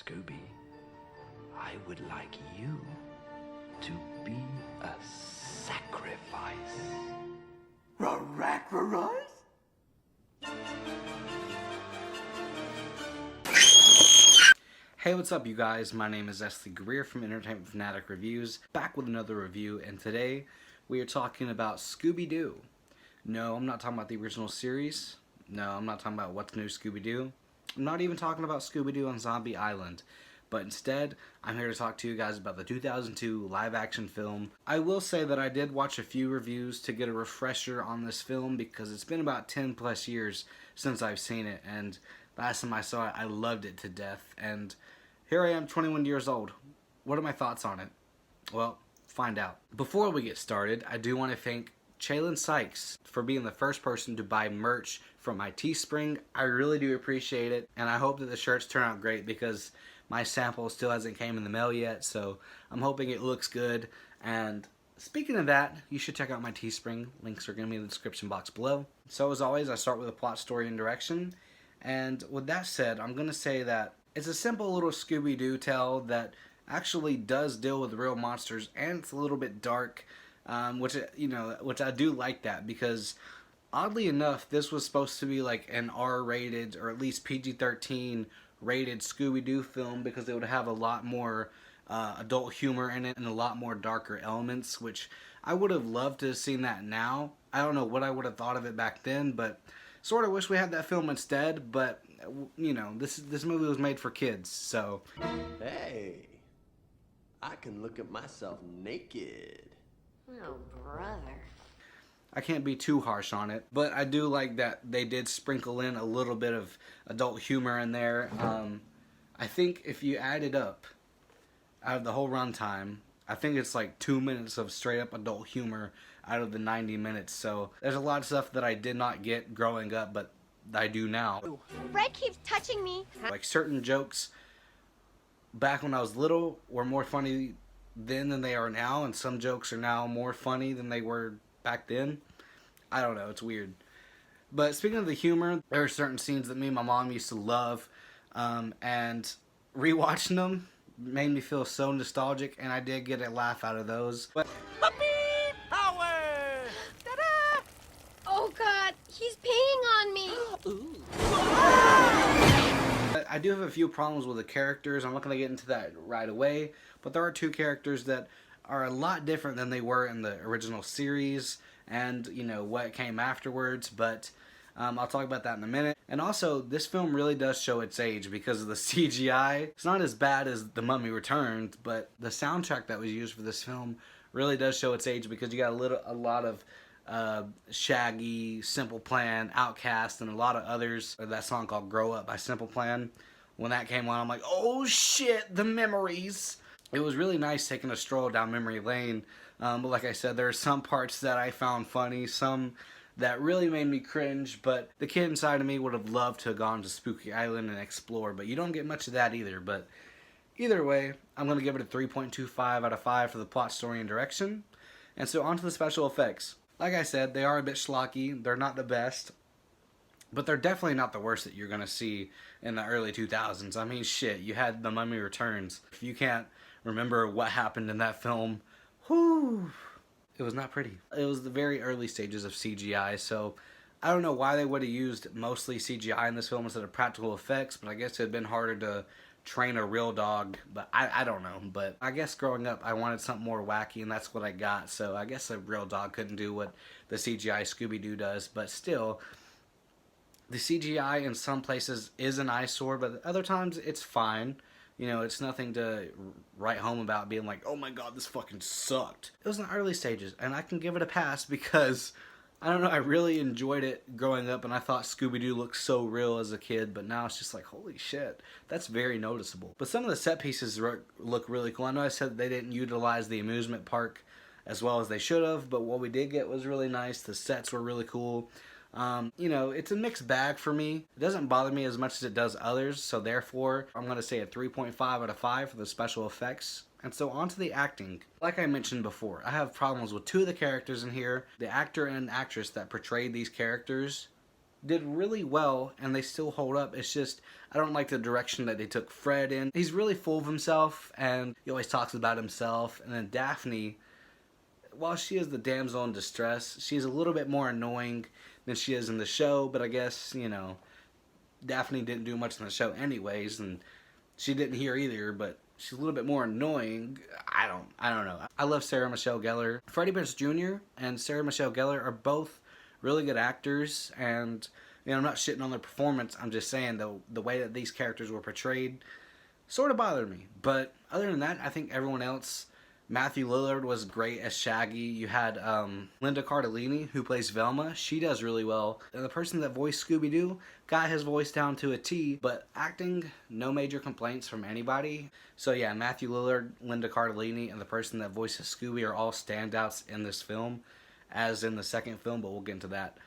Scooby, I would like you to be a sacrifice. Hey, what's up you guys? My name is Esli Greer from Entertainment Fanatic Reviews, back with another review, and today we are talking about Scooby Doo. No, I'm not talking about the original series. No, I'm not talking about What's New Scooby Doo. I'm not even talking about Scooby Doo on Zombie Island. But instead, I'm here to talk to you guys about the 2002 live-action film. I will say that I did watch a few reviews to get a refresher on this film because it's been about 10 plus years since I've seen it, and last time I saw it, I loved it to death, and here I am, 21 years old. What are my thoughts on it? Well, find out. Before we get started, I do want to thank Chalon Sykes for being the first person to buy merch from my Teespring. I really do appreciate it, and I hope that the shirts turn out great because my sample still hasn't came in the mail yet, so I'm hoping it looks good. And speaking of that, you should check out my Teespring. Links are going to be in the description box below. So as always, I start with a plot, story, and direction. And with that said, I'm going to say that it's a simple little Scooby Doo tale that actually does deal with real monsters, and it's a little bit dark, which I do like that because oddly enough, this was supposed to be like an R-rated or at least PG-13 rated Scooby Doo film because it would have a lot more adult humor in it and a lot more darker elements, which I would have loved to have seen that now. I don't know what I would have thought of it back then, but sort of wish we had that film instead, but you know, this movie was made for kids, so. Hey, I can look at myself naked. Oh, brother. I can't be too harsh on it, but I do like that they did sprinkle in a little bit of adult humor in there. I think if you add it up, out of the whole runtime, I think it's like 2 minutes of straight up adult humor out of the 90 minutes. So there's a lot of stuff that I did not get growing up, but I do now. Fred keeps touching me. Like certain jokes back when I was little were more funny then than they are now, and some jokes are now more funny than they were back then. I don't know, it's weird. But speaking of the humor, there are certain scenes that me and my mom used to love, and rewatching them made me feel so nostalgic, and I did get a laugh out of those. But Puppy power! Ta-da! Oh, God, he's peeing on me. I do have a few problems with the characters. I'm not going to get into that right away, but there are two characters that are a lot different than they were in the original series and, you know, what came afterwards, but I'll talk about that in a minute. And also, this film really does show its age because of the CGI. It's not as bad as The Mummy Returns, but the soundtrack that was used for this film really does show its age because you got a lot of Shaggy, Simple Plan, Outkast, and a lot of others. That song called Grow Up by Simple Plan. When that came on, I'm like, oh shit, the memories. It was really nice taking a stroll down memory lane, but like I said, there are some parts that I found funny, some that really made me cringe, but the kid inside of me would have loved to have gone to Spooky Island and explore, but you don't get much of that either. But either way, I'm going to give it a 3.25 out of 5 for the plot, story, and direction. And so on to the special effects. Like I said, they are a bit schlocky, they're not the best, but they're definitely not the worst that you're going to see in the early 2000s. I mean, shit, you had The Mummy Returns. If you can't remember what happened in that film, whew, it was not pretty. It was the very early stages of CGI, so I don't know why they would have used mostly CGI in this film instead of practical effects, but I guess it had been harder to train a real dog, but I don't know. But I guess growing up I wanted something more wacky, and that's what I got, so I guess a real dog couldn't do what the CGI Scooby Doo does, but still, the CGI in some places is an eyesore, but other times it's fine. You know, it's nothing to write home about being like, oh my god, this fucking sucked. It was in the early stages, and I can give it a pass because, I don't know, I really enjoyed it growing up, and I thought Scooby-Doo looked so real as a kid, but now it's just like, holy shit, that's very noticeable. But some of the set pieces look really cool. I know I said they didn't utilize the amusement park as well as they should have, but what we did get was really nice. The sets were really cool. You know, it's a mixed bag for me. It doesn't bother me as much as it does others, so therefore, I'm going to say a 3.5 out of 5 for the special effects. And so on to the acting. Like I mentioned before, I have problems with two of the characters in here. The actor and actress that portrayed these characters did really well, and they still hold up. It's just, I don't like the direction that they took Fred in. He's really full of himself, and he always talks about himself. And then Daphne, while she is the damsel in distress, she's a little bit more annoying than she is in the show, but I guess, you know, Daphne didn't do much in the show anyways, and she didn't here either, but she's a little bit more annoying. I don't know. I love Sarah Michelle Gellar. Freddie Prinze Jr. and Sarah Michelle Gellar are both really good actors, and you know, I'm not shitting on their performance. I'm just saying the way that these characters were portrayed sort of bothered me. But other than that, I think everyone else. Matthew Lillard was great as Shaggy. You had Linda Cardellini, who plays Velma. She does really well. And the person that voiced Scooby Doo got his voice down to a T. But acting, no major complaints from anybody. So yeah, Matthew Lillard, Linda Cardellini, and the person that voices Scooby are all standouts in this film, as in the second film. But we'll get into that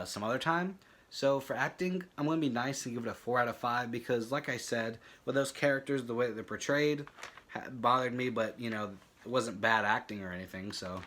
some other time. So for acting, I'm going to be nice and give it a 4 out of 5 because, like I said, with those characters, the way that they're portrayed bothered me, but you know, it wasn't bad acting or anything. So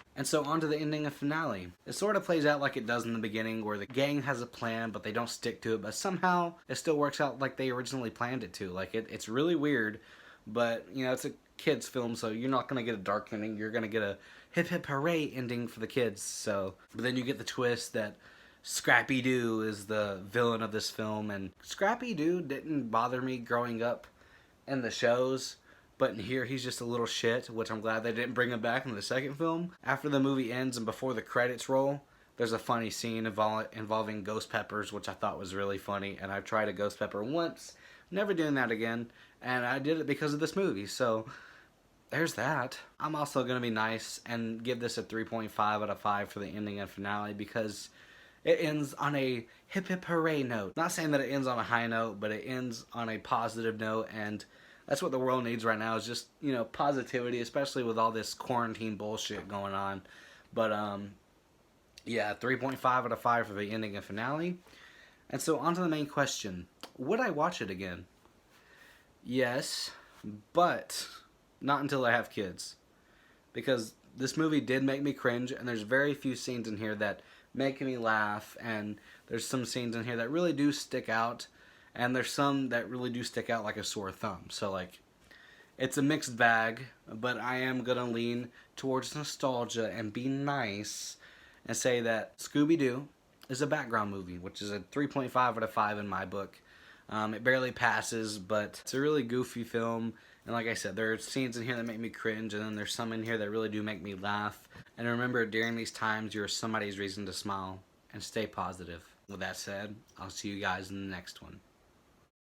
on to the ending and finale. It sort of plays out like it does in the beginning, where the gang has a plan but they don't stick to it, but somehow it still works out like they originally planned it to. Like it's really weird, but you know, it's a kids film, so you're not going to get a dark ending. You're going to get a hip hip hooray ending for the kids. So but then you get the twist that Scrappy Doo is the villain of this film, and Scrappy Doo didn't bother me growing up in the shows. But in here, he's just a little shit, which I'm glad they didn't bring him back in the second film. After the movie ends and before the credits roll, there's a funny scene involving ghost peppers, which I thought was really funny. And I've tried a ghost pepper once, never doing that again. And I did it because of this movie, so there's that. I'm also going to be nice and give this a 3.5 out of 5 for the ending and finale because it ends on a hip hip hooray note. Not saying that it ends on a high note, but it ends on a positive note, and that's what the world needs right now, is just, you know, positivity, especially with all this quarantine bullshit going on. But, yeah, 3.5 out of 5 for the ending and finale. And so, on to the main question. Would I watch it again? Yes, but not until I have kids. Because this movie did make me cringe, and there's very few scenes in here that make me laugh, and there's some scenes in here that really do stick out. And there's some that really do stick out like a sore thumb. So, like, it's a mixed bag, but I am going to lean towards nostalgia and be nice and say that Scooby Doo is a background movie, which is a 3.5 out of 5 in my book. It barely passes, but it's a really goofy film. And like I said, there are scenes in here that make me cringe, and then there's some in here that really do make me laugh. And remember, during these times, you're somebody's reason to smile, and stay positive. With that said, I'll see you guys in the next one.